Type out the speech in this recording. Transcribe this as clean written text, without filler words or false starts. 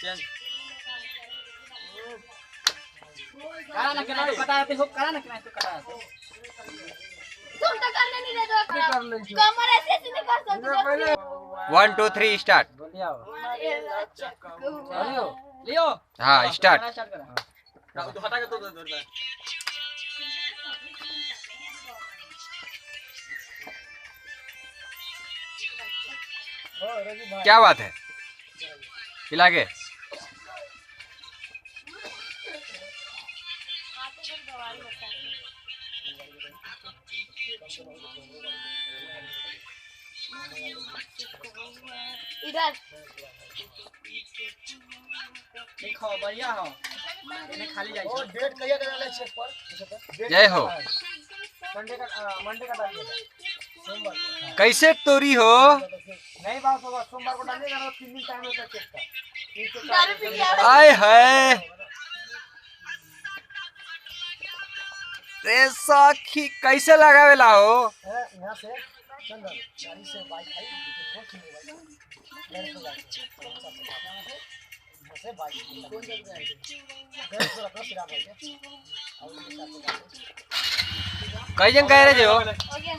Change करा ना किनारे कटा आते हो, करा ना किनारे कटा आते तुम तो करने नहीं दे दो कमर ऐसे ऐसे नहीं कर सकते 1 2 3 स्टार्ट। बोलिए लियो लियो हाँ स्टार्ट। स्टार्ट करा तो हटा के तो दो क्या बात है, खिला के इधर देखो बढ़िया हो इन्हें खाली जाए और डेट कहिया करा ले चेक पर जय हो। मंडे का डालिएगा सोमवार को। कैसे तोरी हो? नहीं बात होगा, सोमवार को डालिएगा ना, 3 दिन टाइम होता है चेक का। दारू पी के आए है रे सखी, कैसे लगावेला हो? यहाँ से चल गाड़ी से बाइक आई बहुत सुंदर बाइक यहाँ से बाइक कौन जगह है थोड़ा सिरा भाई कई जन कह रहे हो? हो गया।